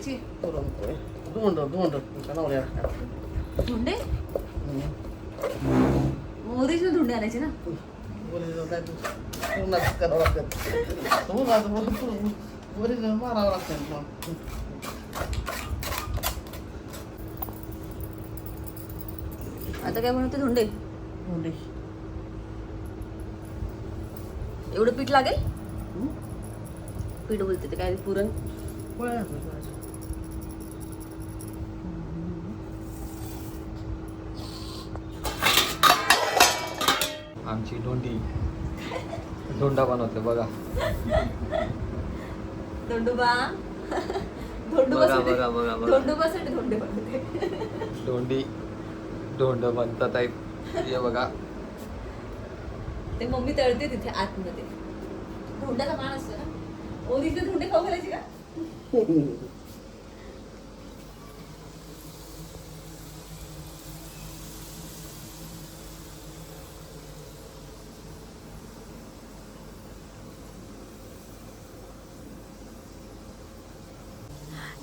करायची? पुरणपोळी धोंड बनवल्या धोंडे मोदीचे धोंडे आणायचे ना. पूर्णच करावं लागतं. मारावं लागतं. आता काय बनवते? धोंडे. एवढं पीठ लागेल? पीठ बोलते ते काय? पुरण आमची धोंडा बनवते बघा. धोंडोबा बघा धोंडोबासाठी धोंडे बनवते. धोंड बनतात आहेत. हे बघा ते मम्मी तळते तिथे आतमध्ये. धोंड्याचा मान असतो ना. ओरीचे धोंडे खाऊ घालायचे का?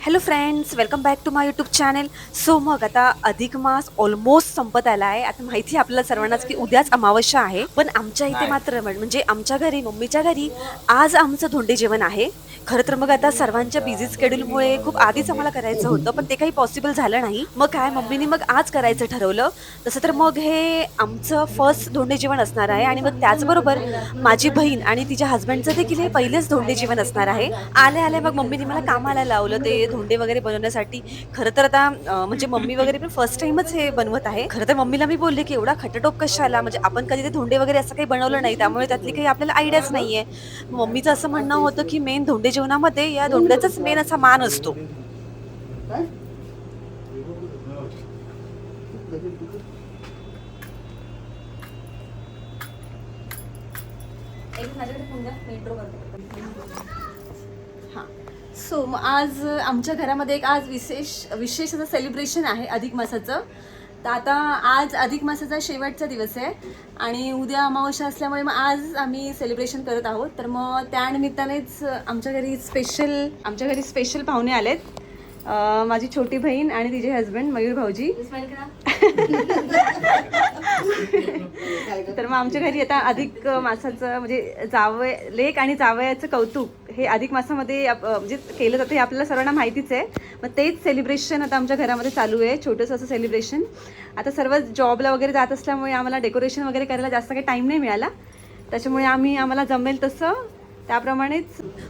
Hello friends, welcome back to my YouTube channel. So मग आता अधिक मास ऑलमोस्ट संपत आला आहे. आता माहिती आहे आपल्याला सर्वांनाच की उद्याच अमावस्या आहे. पण आमच्या इथे मात्र म्हणजे आमच्या घरी, मम्मीच्या घरी आज आमचं धोंडे जेवण आहे. खरं तर मग आता सर्वांच्या बिझी स्केड्यूलमुळे खूप आधीच आम्हाला करायचं होतं, पण ते काही पॉसिबल झालं नाही. मग काय मम्मीने मग आज करायचं ठरवलं. तसं तर मग हे आमचं फर्स्ट धोंडे जेवण असणार आहे. आणि मग त्याचबरोबर माझी बहीण आणि तिच्या हस्बंडचं देखील हे पहिलेच धोंडे जेवण असणार आहे. आले मग मम्मीने मला कामाला लावलं ते धोंडे वगैरे बनवण्यासाठी. खरं तर आता म्हणजे मम्मी वगैरे पण फर्स्ट टाइमच हे बनवत आहे. खरं तर मम्मीला मी बोलले की एवढा खटटोप कशाला, म्हणजे आपण कधी ते धोंडे वगैरे असं काही बनवलं नाही, त्यामुळे त्यातली काही आपल्याला आयडियाच नाहीये. मम्मीचं असं म्हणणं होतं की मेन धोंडे जेवणामध्ये या धोंड्याचाच मेन असा मान असतो. सो आज आमच्या घरामध्ये एक आज विशेष असं सेलिब्रेशन आहे अधिक मासाचं. तर आता आज अधिक मासाचा शेवटचा दिवस आहे आणि उद्या अमावस्या असल्यामुळे मग आज आम्ही सेलिब्रेशन करत आहोत. तर मग त्यानिमित्तानेच आमच्या घरी स्पेशल पाहुणे आलेत. माझी छोटी बहीण आणि तिचे हस्बंड मयूर भाऊजी. तर मग आमच्या घरी आता अधिक मासाचं म्हणजे लेक आणि जावयाचं कौतुक हे अधिक मासामध्ये म्हणजे केलं जातं हे आपल्याला सर्वांना माहितीच आहे. मग तेच सेलिब्रेशन आता आमच्या घरामध्ये चालू आहे, छोटंसं असं सेलिब्रेशन. आता सर्व जॉबला वगैरे जात असल्यामुळे आम्हाला डेकोरेशन वगैरे करायला जास्त काही टाईम नाही मिळाला, त्याच्यामुळे आम्हाला जमेल तसं त्याप्रमाणेच.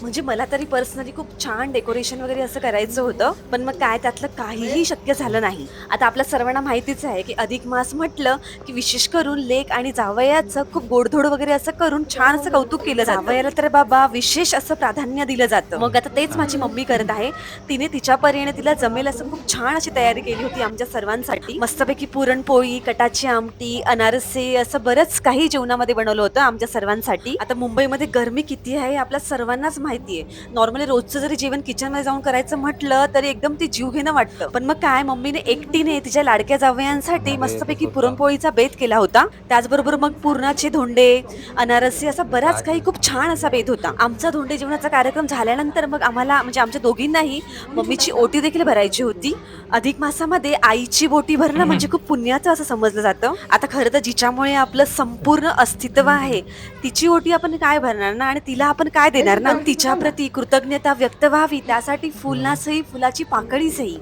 म्हणजे मला तरी पर्सनली खूप छान डेकोरेशन वगैरे असं करायचं होतं, पण मग काय त्यातलं काहीही शक्य झालं नाही. आता आपल्या सर्वांना माहितीच आहे की अधिक मास म्हटलं की विशेष करून लेक आणि जावयाचं खूप गोडधोड वगैरे असं करून छान असं कौतुक केलं जातं. जावयाला तर बाबा विशेष असं प्राधान्य दिलं जातं. मग आता तेच माझी मम्मी करत आहे. तिने तिच्या परीने तिला जमेल असं खूप छान अशी तयारी केली होती आमच्या सर्वांसाठी. मस्तपैकी पुरणपोळी, कटाची आमटी, अनारसे असं बरंच काही जेवणामध्ये बनवलं होतं आमच्या सर्वांसाठी. आता मुंबईमध्ये गरमी किती आहे आपल्या सर्वांनाच माहिती आहे. नॉर्मली रोजचं जरी जेवण किचनमध्ये जाऊन करायचं म्हटलं तरी एकदम ते जीव घेणं वाटतं. पण मग काय मम्मीने एकटीने तिच्या लाडक्या जावयांसाठी मस्तपैकी पुरणपोळीचा बेत केला होता. त्याचबरोबर मग पुरणाचे धोंडे, अनारसे असा बराच काही खूप छान असा बेत होता. आमचा धोंडे जेवणाचा कार्यक्रम झाल्यानंतर मग आम्हाला म्हणजे आमच्या दोघींनाही मम्मीची ओटी देखील भरायची होती. अधिक मासामध्ये आईची ओटी भरणं म्हणजे खूप पुण्याचं असं समजलं जातं. आता खरं तर जिच्यामुळे आपलं संपूर्ण अस्तित्व आहे तिची ओटी आपण काय भरणार ना, आणि तिला आपण काय देणार ना. तिच्या प्रती कृतज्ञता व्यक्त व्हावी त्यासाठी फुलनासही फुलाची पाकळी सही.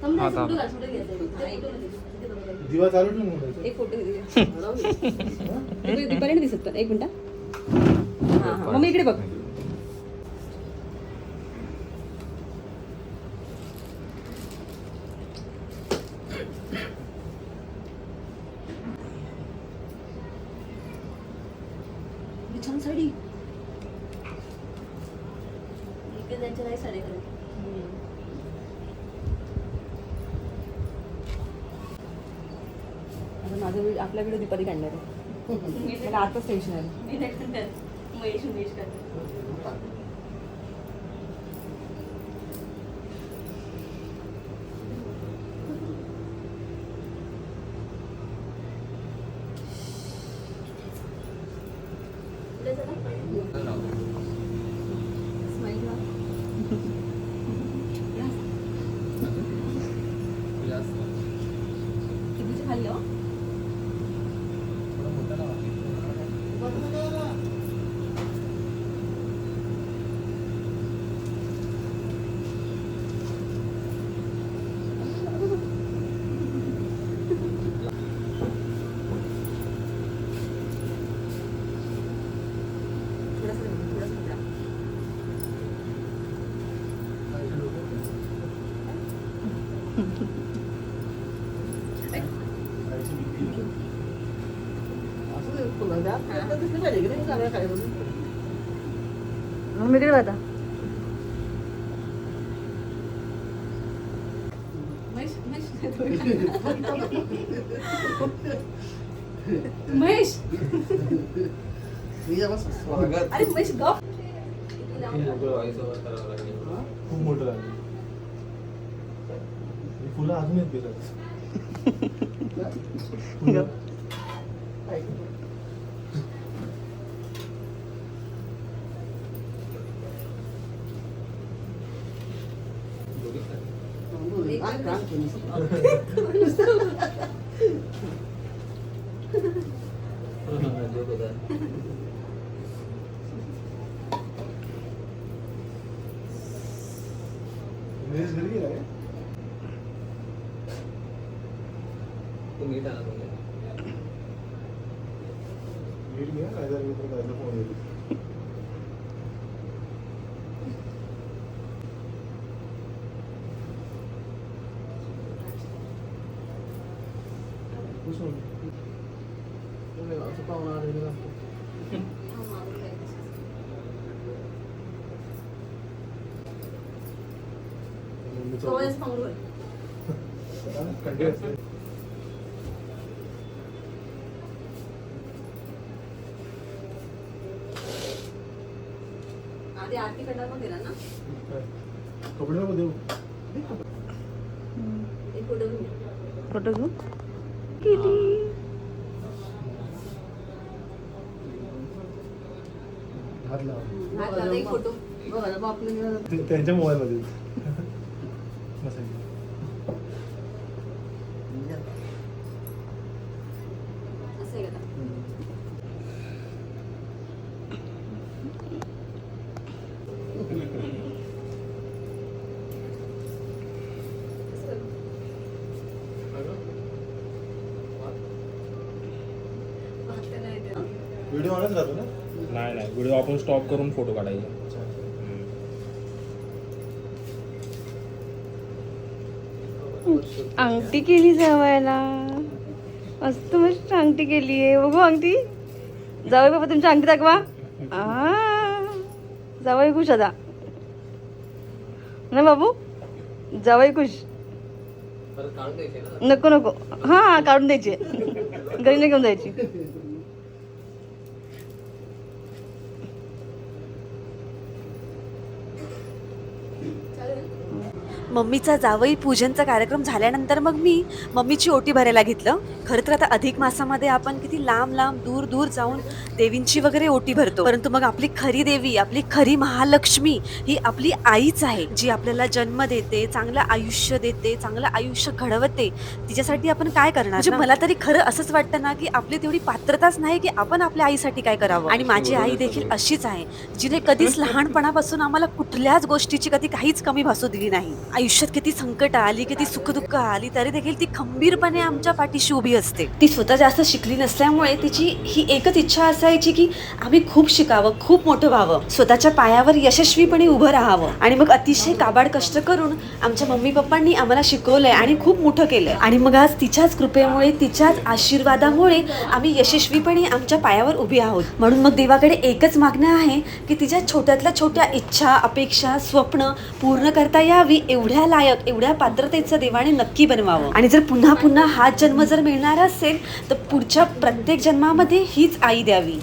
थांब ना, हा, फोटो थांब. काढ, फोटो घ्यायचा आहे. इथे फोटो घ्यायचा. दिवा चालू ठेवून बोलायचं. एक फोटो दीपाली नाही दिसत पण एक मिनिट. हा हा मम्मी इकडे बघ. छान साडी इकडे त्यांच्या नाही साडी करत. आता माझा व्हिडिओ आपला व्हिडिओ दीपाली काढणार आहे. मला आताच टेन्शन आलं. महेश करतात. कितीची खाल्ली हो? असं ते पुन्हा द्या. आपल्याला दिसलं पाहिजे की नाही चांगलं काय म्हणून. मग इकडे बघा. महेश मी बस स्वागत. अरे महेश गप. खूप मोठं आहे. ही फुलं अजून येत गेलं. घरी गेला काय? नीट घ्या काय झालं तर काय फोन येईल. असं पाहुणा आलेला असतो. कंटिन्यू असते. आधी आरती करणार पण दिला ना. कपडे नको देऊ. एक फोटो घेऊ. फोटो घेऊ. हात लावा. हात लावला एक फोटो. त्यांच्या मोबाईल मध्ये बसायचं. असं आहे का? व्हिडिओ ऑनच राहतो ना. नाही नाही व्हिडिओ आपण स्टॉप करून फोटो काढायचे. अंगठी केली जावायला. मस्त मस्त अंगठी केली आहे. बघू अंगठी. जावई बाबा तुमची अंगठी दाखवा. जावई खुश आता ना बाबू. जावई खुश. नको नको. हा काढून द्यायची. घरी नाही घेऊन जायची. मम्मीचा जावई पूजनचा कार्यक्रम झाल्यानंतर मग मी मम्मीची ओटी भरायला घेतलं. खरं तर आता अधिक मासामध्ये आपण किती लांब लांब दूर दूर जाऊन देवींची वगैरे ओटी भरतो, परंतु मग आपली खरी देवी, आपली खरी महालक्ष्मी ही आपली आईच आहे, जी आपल्याला जन्म देते, चांगलं आयुष्य देते, चांगलं आयुष्य घडवते. तिच्यासाठी आपण काय करणार? म्हणजे मला तरी खरं असंच वाटतं ना की आपली तेवढी पात्रताच नाही की आपण आपल्या आईसाठी काय करावं. आणि माझी आई देखील अशीच आहे, जिने कधीच लहानपणापासून आम्हाला कुठल्याच गोष्टीची कधी काहीच कमी भासू दिली नाही. आयुष्यात किती संकट आली, किती सुखदुःख आली, तरी देखील ती खंबीरपणे आमच्या पाठीशी उभी असते. ती स्वतः जास्त शिकली नसल्यामुळे तिची ही एकच इच्छा असायची की आम्ही खूप शिकावं, खूप मोठं व्हावं, स्वतःच्या पायावर यशस्वीपणे उभं राहावं. आणि मग अतिशय काबाड कष्ट करून आमच्या मम्मी पप्पांनी आम्हाला शिकवलंय आणि खूप मोठं केलंय. आणि मग आज तिच्याच कृपेमुळे, तिच्याच आशीर्वादामुळे आम्ही यशस्वीपणे आमच्या पायावर उभी आहोत. म्हणून मग देवाकडे एकच मागणं आहे की तिच्या छोट्यातल्या छोट्या इच्छा, अपेक्षा, स्वप्न पूर्ण करता यावी एवढ्या लायक, एवढ्या पात्रतेचं देवाने नक्की बनवावं. आणि जर पुन्हा पुन्हा हाच जन्म जर मिळणार असेल तर पुढच्या प्रत्येक जन्मामध्ये हीच आई द्यावी.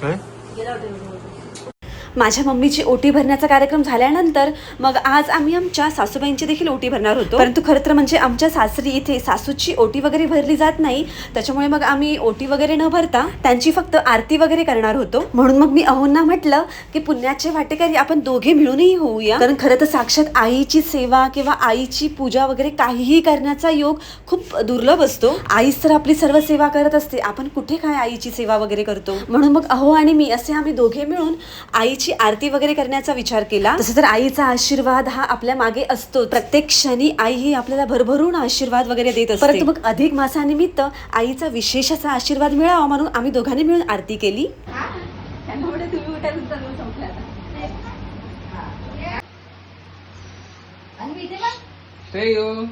काय? माझ्या मम्मीची ओटी भरण्याचा कार्यक्रम झाल्यानंतर मग आज आम्ही आमच्या सासूबाईंची देखील ओटी भरणार होतो. परंतु खरं तर म्हणजे आमच्या सासरी इथे सासूची ओटी वगैरे भरली जात नाही, त्याच्यामुळे मग आम्ही ओटी वगैरे न भरता त्यांची फक्त आरती वगैरे करणार होतो. म्हणून मग मी अहोंना म्हटलं की पुण्याचे वाटेकरी आपण दोघे मिळूनही होऊया. कारण खरं तर साक्षात आईची सेवा किंवा आईची पूजा वगैरे काहीही करण्याचा योग खूप दुर्लभ असतो. आईच तर आपली सर्व सेवा करत असते, आपण कुठे काय आईची सेवा वगैरे करतो. म्हणून मग अहो आणि मी असे आम्ही दोघे मिळून आईची आरती वगैरे करण्याचा विचार केला. तसं तर आईचा आशीर्वाद हा आपल्या मागे असतो, प्रत्येक क्षणी आई ही आपल्याला भरभरून आशीर्वाद वगैरे देत असते. परंतु मग अधिक मासानिमित्त आईचा विशेष असा आशीर्वाद मिळावा म्हणून आम्ही दोघांनी मिळून आरती केली. श्रेयू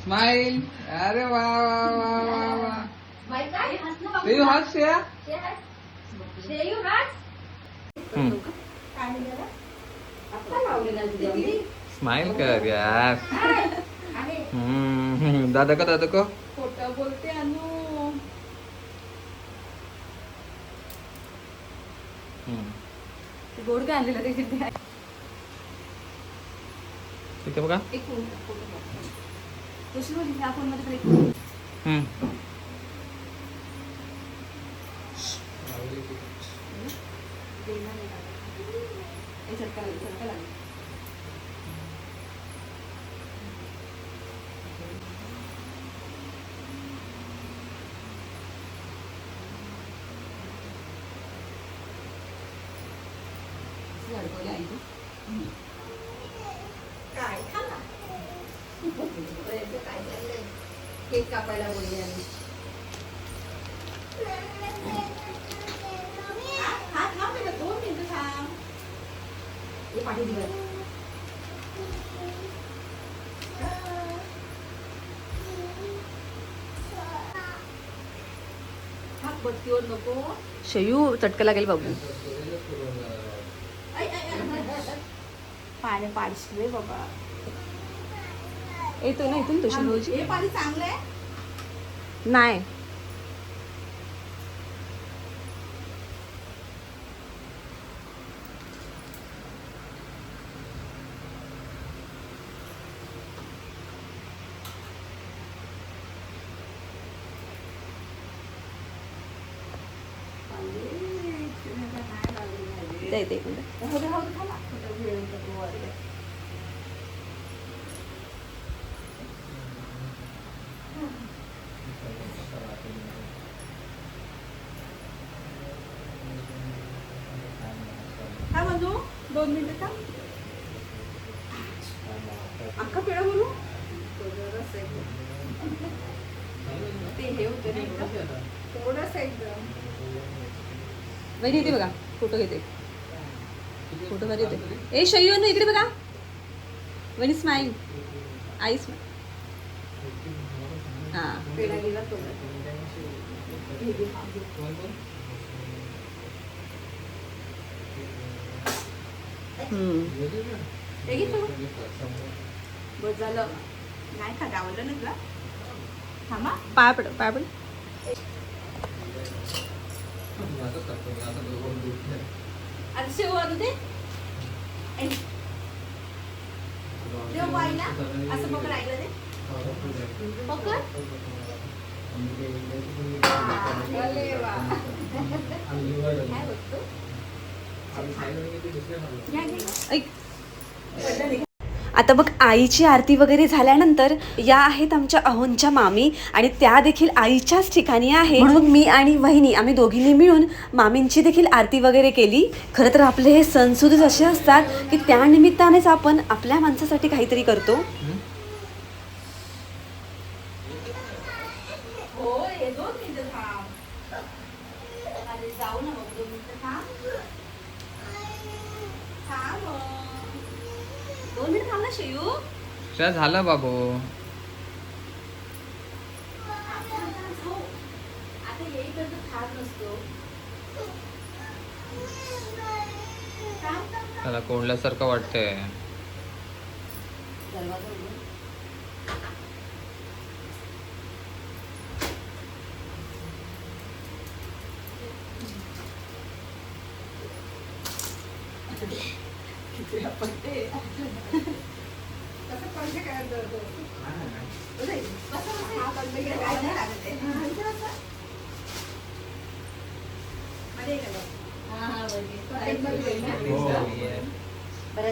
स्माइल. अरे वा वा वा वा वा. श्रेयू हात श्रेया. स्माइल कर यार. दादा का दादा को खोटं बोलते अनु. गोड काय आणलेलं ते किती आहे? ठीक आहे बघा. एक मिनिट कशी बोलली ह्या फोन मध्ये एक मिनिट. काय खाला केक कापायला बोलली आणि दोन मिनिटं थांब. हे पाठी दिवस बत्तीवर नको. शयू चटका लागेल बाबू. पाणी पाडशी रे बाबा. येतो ना इथून तुझी हे पाणी चांगलं आहे नाही. येते एक मिनिट. काय म्हणू 2 मिनिटं का अख्खा पेढा बोलू ते हे होतं ना एकदम थोडंसं एकदम वहिनी येते बघा फोटो घेते फोटो भारी येते. ए शयू ना इकडे बघा वहिनी स्माईल आई स्माईल. हा पेढा गेला तो बस झालं नाही खात आवडलं ना तुला थांबा पाय पड पाय पड. आता शेव आणू दे देव बाईला असं पकड ऐकलं ते पकड. अरे वा काय बघतो ऐक. आता बघ आईची आरती वगैरे झाल्यानंतर या आहेत आमच्या अहोंच्या मामी आणि त्या देखील आईच्याच ठिकाणी आहे. म्हणून मी आणि वहिनी आम्ही दोघींनी मिळून मामींची देखील आरती वगैरे केली. खरं तर आपले हे सणसुद असे असतात की त्या निमित्तानेच आपण आपल्या माणसासाठी काहीतरी करतो. हो हे 2 मिनिटं थांब. अरे जाऊ ना मग 2 मिनिटं थांब. थांब 2 मिनिटं थांब ना शयू. झालं बाबू. आता येईपर्यंत थांब नसतो. त्याला कोंडल्यासारखं वाटतंय.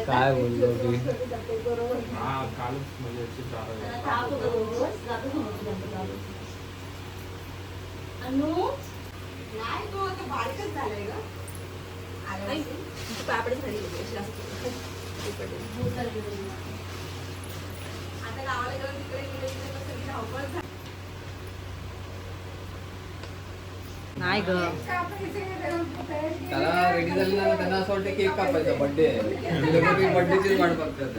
काय बोललो की हा कालच म्हणजे 4 अनु नाही तो आता बारीकच झालाय ग. पापडच झाली आता गावाला गेलो तिकडे गेले सगळी धावपळ झाली. नाही ग त्याला रेडी झाली ना त्यांना असं वाटतं केक कापायचा बर्थडे आहे. बर्थडेचीच वाट बघतात.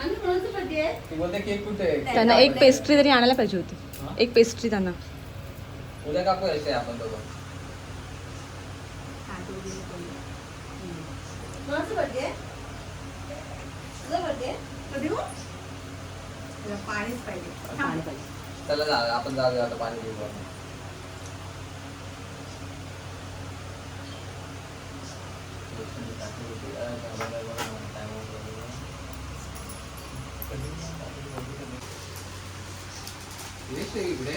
अनु कोणाचा बर्थडे आहे? ती बोलते केक कुठे आहे? त्यांना एक पेस्ट्री तरी आणायला पाहिजे होती. एक पेस्ट्री त्यांना. उद्या कापूयाचे आपण दोघं. कोणाचा बर्थडे आहे? तुझा बर्थडे कधी हो? तुला पाणीच पाहिजे. पाणी पाहिजे. चला जा आपण जाऊया आता पाणी घेऊ. इकडे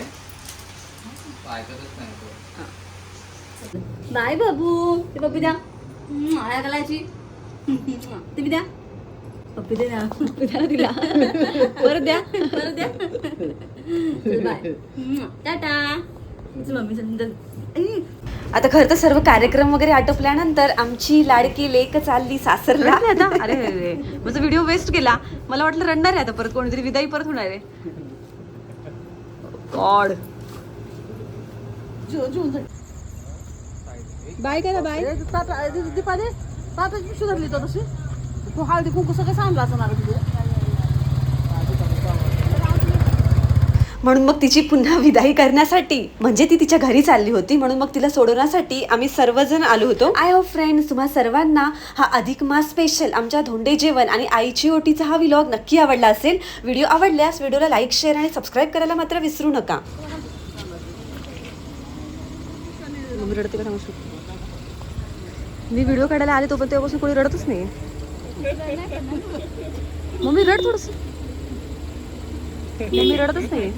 ऐकतच नाही तो. बाय बाबू. ते पप्पी द्या. आया घालायची. तुम्ही द्या पप्पी दे ना. पप्पी द्या तिला. परत द्या परत द्या. बाय टाटा. मम्मी आता खरं तर सर्व कार्यक्रम वगैरे आटोपल्यानंतर आमची लाडकी लेक चालली सासरला. आता अरे अरे माझा व्हिडिओ वेस्ट केला. मला वाटलं रडणार आहे आता परत कोणीतरी विदाई परत होणार आहे. गॉड बाय करा बाय. दीपाने ताटाची पिशवी धरली तर तशी तू हळदी कुंकू सगळं सांगला असणार तुझे. म्हणून मग तिची पुन्हा विदाई करण्यासाठी म्हणजे ती तिच्या घरी चालली होती म्हणून मग तिला सोडवण्यासाठी आम्ही सर्वजण आलो होतो. आय होप फ्रेंड्स तुम्हा सर्वांना हा अधिक मास स्पेशल आमच्या धोंडे जेवण आणि आईची ओटीचा हा व्लॉग नक्की आवडला असेल. व्हिडिओ आवडल्यास व्हिडिओला लाईक शेअर आणि सबस्क्राईब करायला मात्र विसरू नका. मी व्हिडिओ काढायला आले तो पण तेव्हापासून कोणी रडतच नाही. मम्मी रड थोडस. मम्मी रडतच नाही.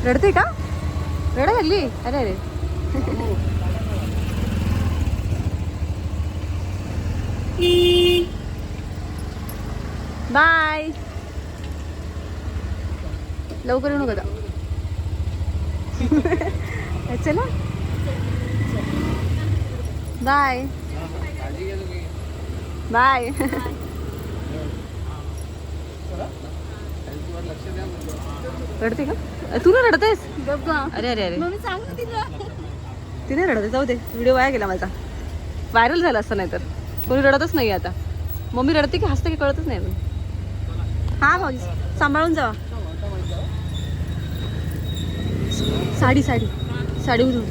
रडते का? रडा लागली. अरे अरे बाय. लवकर येऊ नका. चला बाय बाय. रडते का तू? ना रडतेस? अरे अरे अरे तिने रडते. जाऊ दे, व्हिडिओ वाया गेला माझा. व्हायरल झाला असता नाही तर. कोणी रडतच नाही आता. मम्मी रडते की हसते की कळतच नाही अजून. हा भाऊजी सांभाळून जावा. साडी साडी साडी उधळून